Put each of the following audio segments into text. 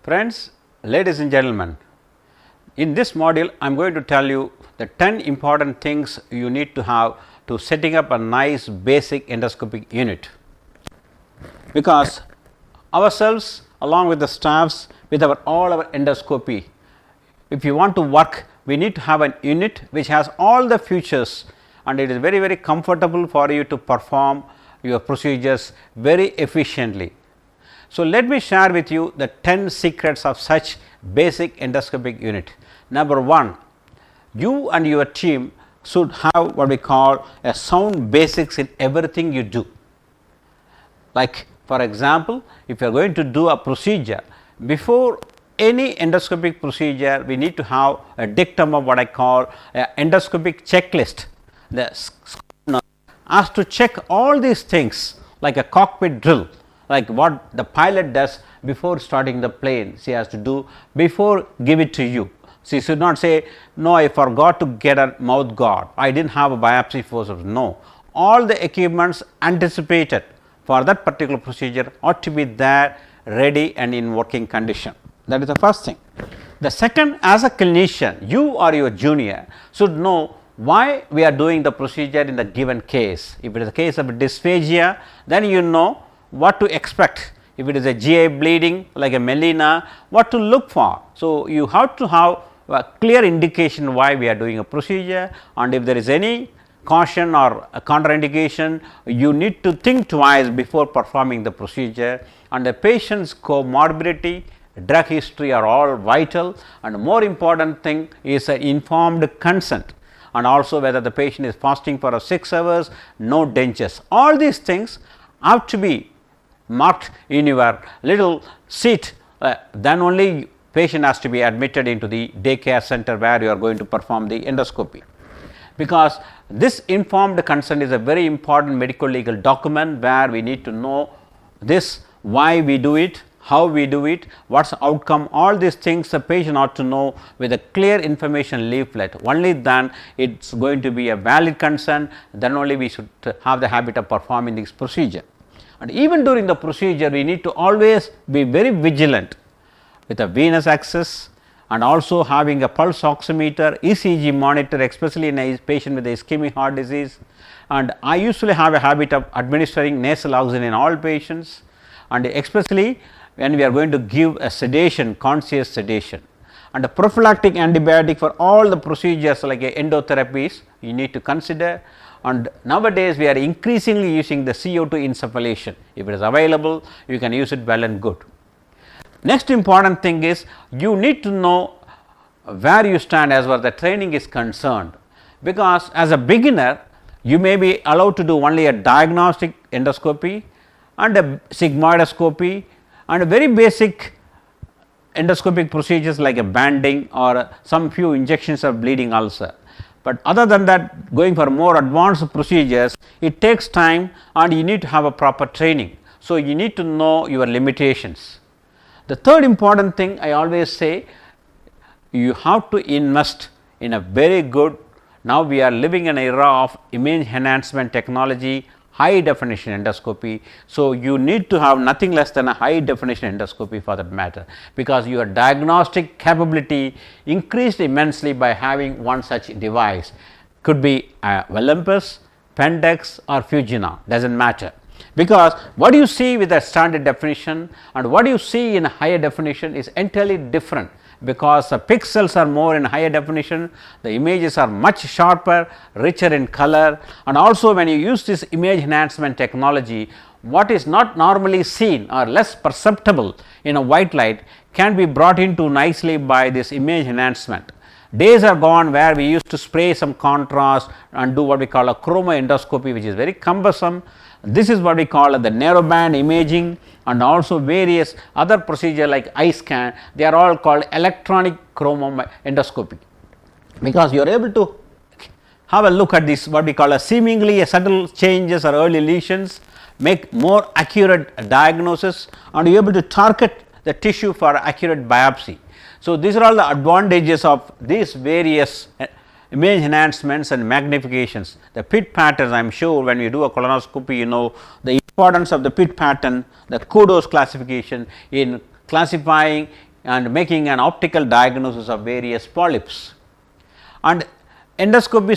Friends, ladies and gentlemen, in this module I am going to tell you the 10 important things you need to have to setting up a nice basic endoscopic unit, because ourselves along with the staffs with all our endoscopy, if you want to work, we need to have an unit which has all the features and it is very comfortable for you to perform your procedures very efficiently. So, let me share with you the 10 secrets of such basic endoscopic unit. Number 1, you and your team should have what we call a sound basics in everything you do. Like for example, if you are going to do a procedure, before any endoscopic procedure we need to have a dictum of what I call a endoscopic checklist. The scope has to check all these things like a cockpit drill, like what the pilot does before starting the plane, she has to do before give it to you. She should not say, no, I forgot to get a mouth guard, I did not have a biopsy forceps. No, all the equipments anticipated for that particular procedure ought to be there ready and in working condition. That is the first thing. The second, as a clinician, you or your junior should know why we are doing the procedure in the given case. If it is a case of dysphagia, then you know what to expect. If it is a GI bleeding like a melena, what to look for. So, you have to have a clear indication why we are doing a procedure, and if there is any caution or a contraindication, you need to think twice before performing the procedure, and the patient's comorbidity, drug history are all vital, and more important thing is an informed consent, and also whether the patient is fasting for 6 hours, no dentures. All these things have to be marked in your little sheet, then only patient has to be admitted into the daycare center where you are going to perform the endoscopy. Because this informed consent is a very important medical legal document where we need to know this, why we do it, how we do it, what is the outcome, all these things the patient ought to know with a clear information leaflet. Only then it is going to be a valid consent, then only we should have the habit of performing this procedure. And even during the procedure we need to always be very vigilant with a venous access and also having a pulse oximeter, ECG monitor, especially in a patient with ischemic heart disease. And I usually have a habit of administering nasal oxygen in all patients, and especially when we are going to give a sedation, conscious sedation, and a prophylactic antibiotic for all the procedures like endotherapies you need to consider. And nowadays we are increasingly using the CO2 insufflation. If it is available, you can use it well and good. Next important thing is you need to know where you stand as far as the training is concerned, because as a beginner you may be allowed to do only a diagnostic endoscopy and a sigmoidoscopy and a very basic endoscopic procedures like a banding or some few injections of bleeding ulcer. But other than that, going for more advanced procedures, it takes time and you need to have a proper training. So, you need to know your limitations. The third important thing I always say, you have to invest in a very good, now we are living in an era of image enhancement technology, high definition endoscopy. So, you need to have nothing less than a high definition endoscopy for that matter, because your diagnostic capability increased immensely by having one such device. Could be Olympus, Pendex or Fujina, does not matter, because what you see with a standard definition and what you see in a higher definition is entirely different, because the pixels are more in higher definition, the images are much sharper, richer in color, and also when you use this image enhancement technology, what is not normally seen or less perceptible in a white light can be brought into nicely by this image enhancement. Days are gone where we used to spray some contrast and do what we call a chroma endoscopy, which is very cumbersome. This is what we call the narrowband imaging, and also various other procedure like eye scan, they are all called electronic chroma endoscopy, because you are able to have a look at this what we call a seemingly subtle changes or early lesions, make more accurate diagnosis, and you are able to target the tissue for accurate biopsy. So, these are all the advantages of these various image enhancements and magnifications. The pit patterns, I am sure when you do a colonoscopy, you know the importance of the pit pattern, the kudos classification in classifying and making an optical diagnosis of various polyps. And endoscopy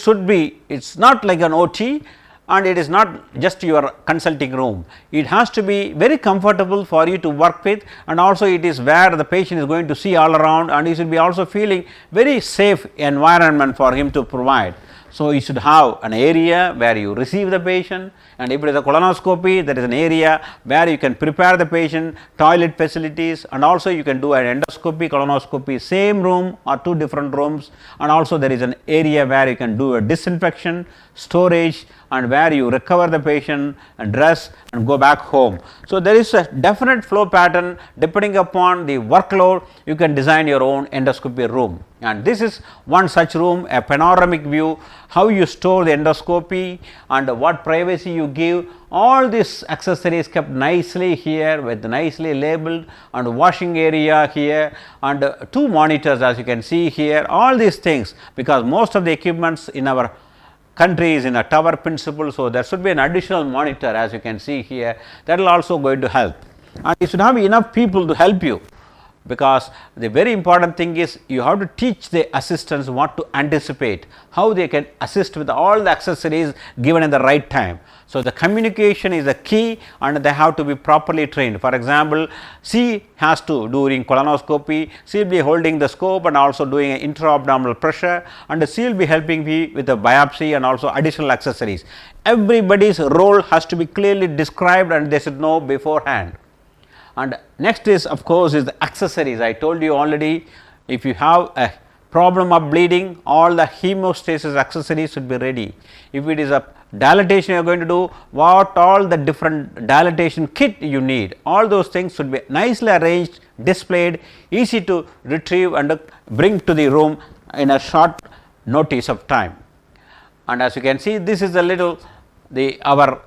should be, it is not like an OT, and it is not just your consulting room. It has to be very comfortable for you to work with, and also it is where the patient is going to see all around, and you should be also feeling very safe environment for him to provide. So, you should have an area where you receive the patient, and if it is a colonoscopy, there is an area where you can prepare the patient, toilet facilities, and also you can do an endoscopy, colonoscopy, same room or two different rooms, and also there is an area where you can do a disinfection, storage, and where you recover the patient and dress and go back home. So, there is a definite flow pattern depending upon the workload. You can design your own endoscopy room, and this is one such room, a panoramic view, how you store the endoscopy and what privacy you give. All these accessories kept nicely here with nicely labeled, and washing area here, and two monitors as you can see here, all these things, because most of the equipments in our country is in a tower principle. So, there should be an additional monitor as you can see here, that will also going to help, and you should have enough people to help you, because the very important thing is you have to teach the assistants what to anticipate, how they can assist with all the accessories given in the right time. So, the communication is the key, and they have to be properly trained. For example, C has to during colonoscopy, she will be holding the scope and also doing an intra-abdominal pressure, and she will be helping me with the biopsy and also additional accessories. Everybody's role has to be clearly described, and they should know beforehand. And next is of course is the accessories. I told you already, if you have a problem of bleeding, all the hemostasis accessories should be ready. If it is a dilatation you are going to do, what all the different dilatation kit you need, all those things should be nicely arranged, displayed, easy to retrieve and bring to the room in a short notice of time. And as you can see, this is a little our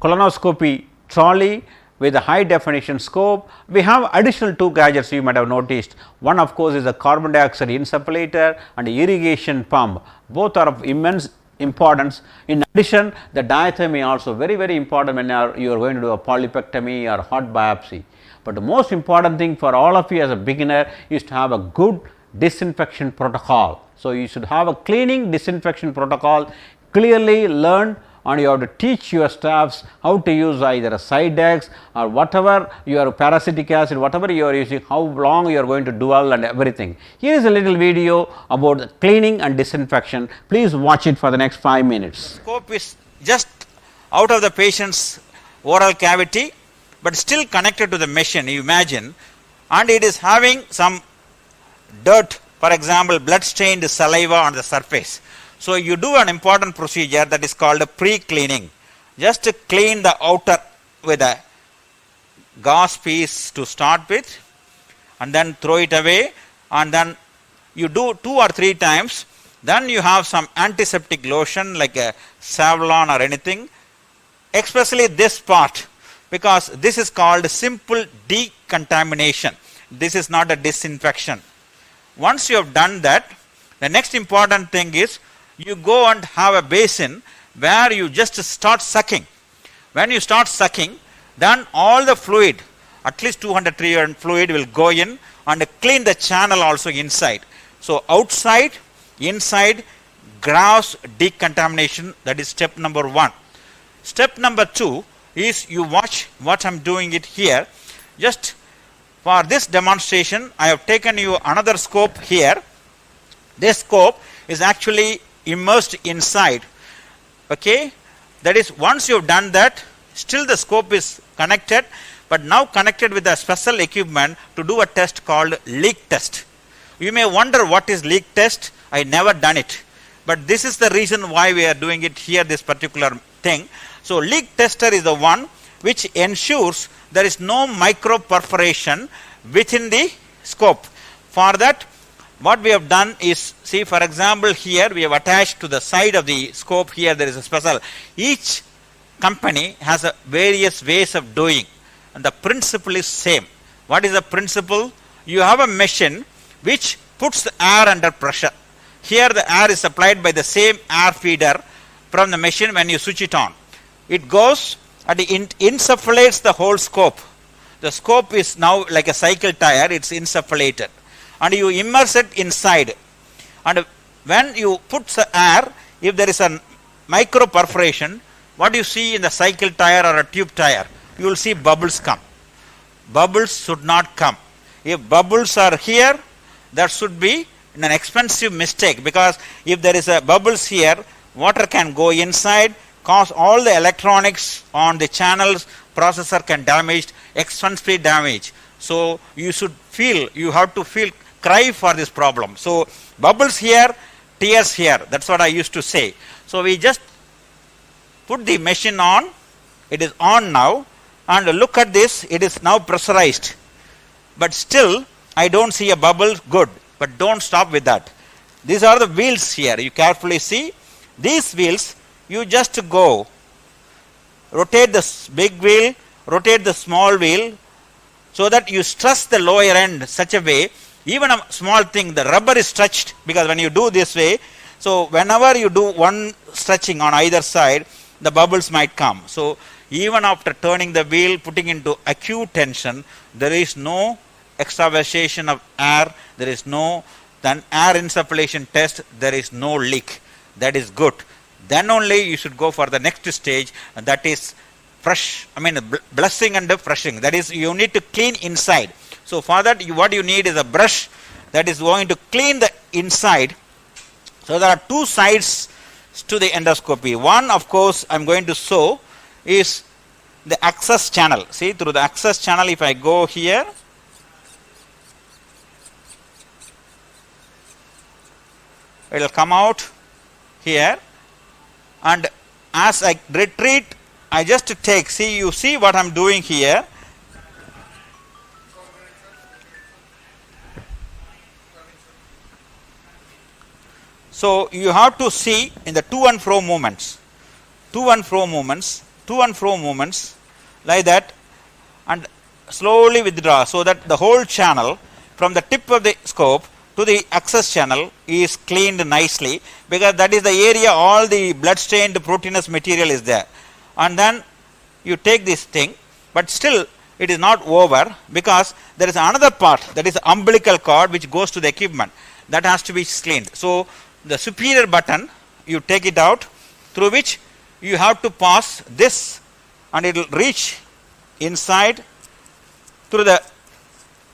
colonoscopy trolley with a high definition scope. We have additional two gadgets you might have noticed. One of course is a carbon dioxide insufflator and irrigation pump, both are of immense importance. In addition, the diathermy also very important when you are going to do a polypectomy or hot biopsy. But the most important thing for all of you as a beginner is to have a good disinfection protocol. So, you should have a cleaning disinfection protocol clearly learned, and you have to teach your staffs how to use either a Sidex or whatever your parasitic acid, whatever you are using, how long you are going to dwell and everything. Here is a little video about cleaning and disinfection. Please watch it for the next 5 minutes. Scope is just out of the patient's oral cavity, but still connected to the machine, you imagine, and it is having some dirt, for example, blood stained saliva on the surface. So, you do an important procedure that is called a pre-cleaning, just to clean the outer with a gauze piece to start with, and then throw it away, and then you do 2 or 3 times, then you have some antiseptic lotion like a Savlon or anything, especially this part, because this is called simple decontamination, this is not a disinfection. Once you have done that, the next important thing is you go and have a basin where you just start sucking. When you start sucking, then all the fluid, at least 200-300 fluid will go in and clean the channel also inside. So, outside, inside, gross decontamination, that is step number 1. Step number 2 is you watch what I am doing it here. Just for this demonstration, I have taken you another scope here. This scope is actually immersed inside, okay. That is, once you have done that, still the scope is connected, but now connected with a special equipment to do a test called leak test. You may wonder what is leak test, I never done it, but this is the reason why we are doing it here, this particular thing. So, leak tester is the one which ensures there is no micro perforation within the scope. For that, what we have done is, see, for example, here we have attached to the side of the scope, here there is a special, each company has a various ways of doing, and the principle is same. What is the principle? You have a machine which puts the air under pressure. Here the air is supplied by the same air feeder from the machine when you switch it on. It goes and it insufflates the whole scope. the scope is now like a cycle tire, it's insufflated, and you immerse it inside, and when you put the air, if there is a micro perforation, what you see in the cycle tire or a tube tire, you will see bubbles come. Bubbles should not come. If bubbles are here, that should be an expensive mistake, because if there is a bubbles here, water can go inside, cause all the electronics on the channels, processor can damage, expensive damage. So you should feel, you have to feel, cry for this problem. So bubbles here, tears here, that's what I used to say. So we just put the machine on, it is on now, and look at this, it is now pressurized, but still I don't see a bubble, good, but don't stop with that. These are the wheels here, you carefully see, these wheels, you just go, rotate the big wheel, rotate the small wheel, so that you stress the lower end such a way, even a small thing, the rubber is stretched, because when you do this way, so whenever you do one stretching on either side, the bubbles might come. So even after turning the wheel, putting into acute tension, there is no extravasation of air, there is no, then air insufflation test, there is no leak. That is good. Then only you should go for the next stage, and that is blessing and brushing. That is, you need to clean inside. So for that, what you need is a brush that is going to clean the inside. So there are two sides to the endoscopy. One, of course, I am going to show is the access channel. See, through the access channel, if I go here, it will come out here, and as I retreat, I just take, see, you see what I am doing here. So you have to see in the to and fro movements, like that, and slowly withdraw, so that the whole channel from the tip of the scope to the access channel is cleaned nicely, because that is the area all the blood stained proteinous material is there. And then you take this thing, but still it is not over, because there is another part, that is the umbilical cord, which goes to the equipment, that has to be cleaned. So the superior button, you take it out, through which you have to pass this, and it will reach inside through the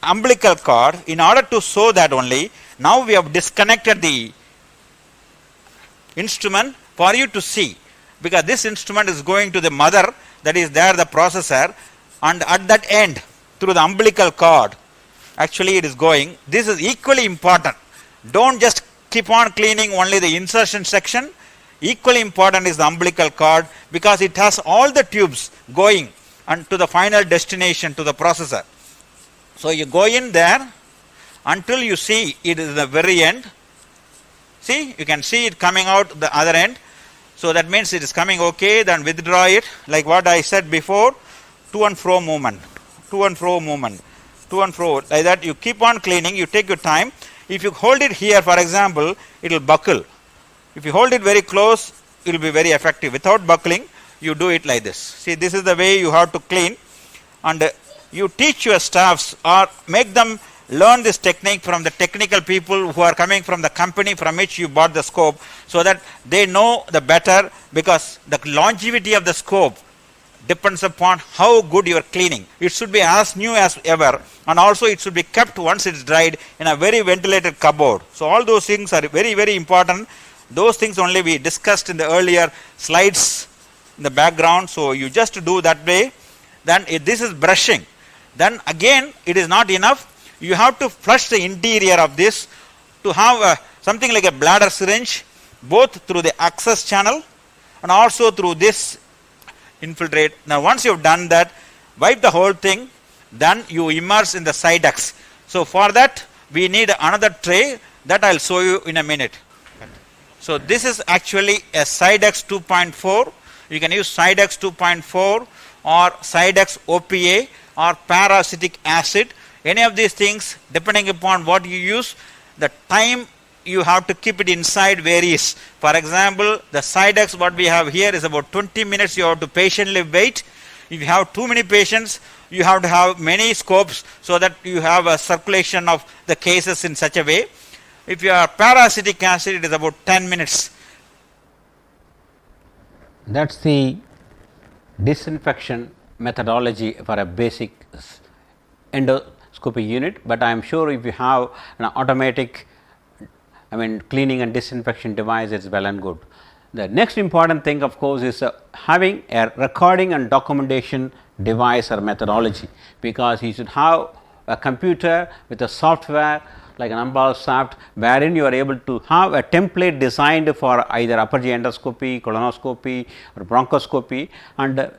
umbilical cord. In order to show that only, now we have disconnected the instrument for you to see, because this instrument is going to the mother, that is there, the processor, and at that end, through the umbilical cord, actually it is going. This is equally important. Don't just keep on cleaning only the insertion section. Equally important is the umbilical cord, because it has all the tubes going and to the final destination, to the processor. So you go in there until you see it is the very end. See, you can see it coming out the other end. So that means it is coming okay, then withdraw it, like what I said before, to and fro movement, like that. You keep on cleaning, you take your time. If you hold it here, for example, it will buckle. If you hold it very close, it will be very effective. Without buckling, you do it like this. See, this is the way you have to clean, and you teach your staffs or make them learn this technique from the technical people who are coming from the company from which you bought the scope, so that they know the better, because the longevity of the scope depends upon how good you are cleaning. It should be as new as ever, and also it should be kept once it is dried in a very ventilated cupboard. So all those things are very, very important. Those things only we discussed in the earlier slides in the background. So you just do that way. Then if this is brushing, then again it is not enough. You have to flush the interior of this to have something like a bladder syringe, both through the access channel and also through this infiltrate. Now once you have done that, wipe the whole thing, then you immerse in the Sidex. So for that we need another tray that I will show you in a minute. So this is actually a Sidex 2.4. You can use Sidex 2.4 or Sidex OPA or paracetic acid. Any of these things, depending upon what you use, the time you have to keep it inside varies. For example, the Sidex what we have here is about 20 minutes you have to patiently wait. If you have too many patients, you have to have many scopes so that you have a circulation of the cases in such a way. If you are parasitic acid, it is about 10 minutes. That is the disinfection methodology for a basic endoscopy unit, but I am sure if you have an automatic cleaning and disinfection device, it is well and good. The next important thing of course is having a recording and documentation device or methodology, because you should have a computer with a software like an Soft, wherein you are able to have a template designed for either upper GI endoscopy, colonoscopy or bronchoscopy, and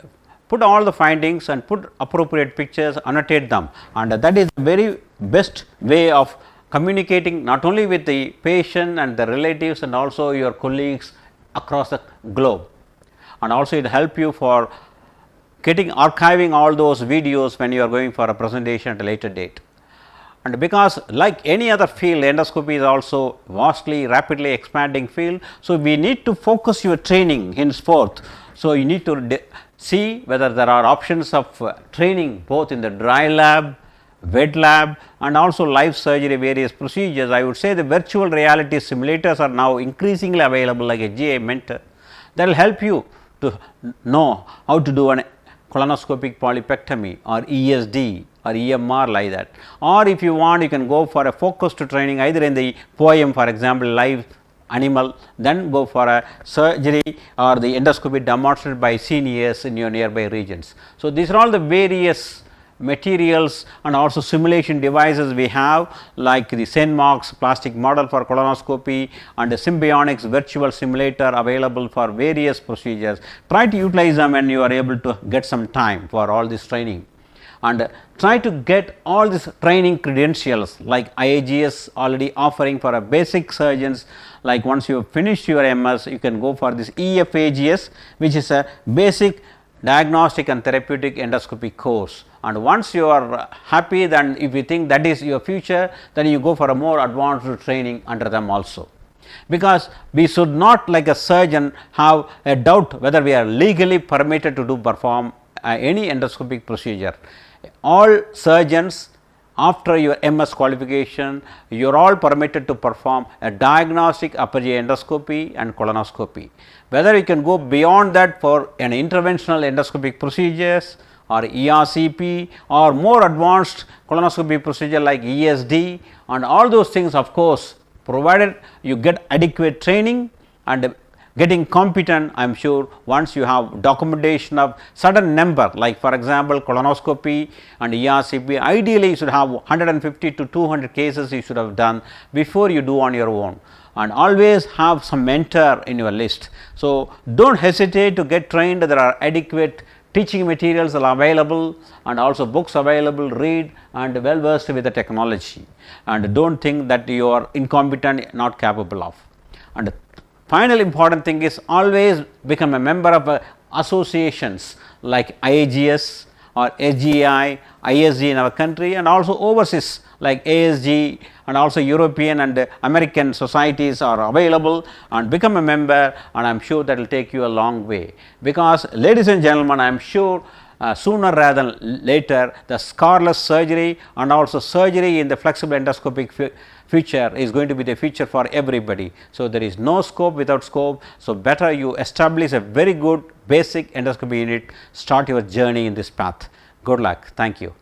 put all the findings and put appropriate pictures, annotate them, and that is the very best way of communicating not only with the patient and the relatives and also your colleagues across the globe, and also it help you for archiving all those videos when you are going for a presentation at a later date. And because like any other field, endoscopy is also vastly rapidly expanding field. So, we need to focus your training henceforth. So, you need to see whether there are options of training both in the dry lab, wet lab and also live surgery various procedures. I would say the virtual reality simulators are now increasingly available like a GI Mentor, that will help you to know how to do an colonoscopic polypectomy or ESD or EMR like that, or if you want you can go for a focused training either in the POEM, for example live animal, then go for a surgery or the endoscopy demonstrated by seniors in your nearby regions. So, these are all the various materials and also simulation devices we have, like the Senmox plastic model for colonoscopy and the Symbionics virtual simulator available for various procedures. Try to utilize them when you are able to get some time for all this training, and try to get all these training credentials like IAGS already offering for a basic surgeons. Like once you finish your MS, you can go for this EFAGS, which is a basic diagnostic and therapeutic endoscopy course, and once you are happy, then if you think that is your future, then you go for a more advanced training under them also. Because we should not like a surgeon have a doubt whether we are legally permitted to perform any endoscopic procedure. All surgeons after your MS qualification, you are all permitted to perform a diagnostic upper GI endoscopy and colonoscopy. Whether you can go beyond that for an interventional endoscopic procedures or ERCP or more advanced colonoscopy procedure like ESD and all those things, of course, provided you get adequate training and getting competent. I am sure once you have documentation of certain number, like for example colonoscopy and ERCP, ideally you should have 150 to 200 cases you should have done before you do on your own, and always have some mentor in your list. So, do not hesitate to get trained. There are adequate teaching materials are available and also books available, read and well versed with the technology, and do not think that you are incompetent, not capable of. And final important thing is always become a member of associations like IAGS or SGI, ISG in our country, and also overseas like ASG and also European and American societies are available, and become a member, and I am sure that will take you a long way. Because ladies and gentlemen, I am sure sooner rather than later the scarless surgery and also surgery in the flexible endoscopic future is going to be the future for everybody. So, there is no scope without scope. So, better you establish a very good basic endoscopy unit, start your journey in this path. Good luck. Thank you.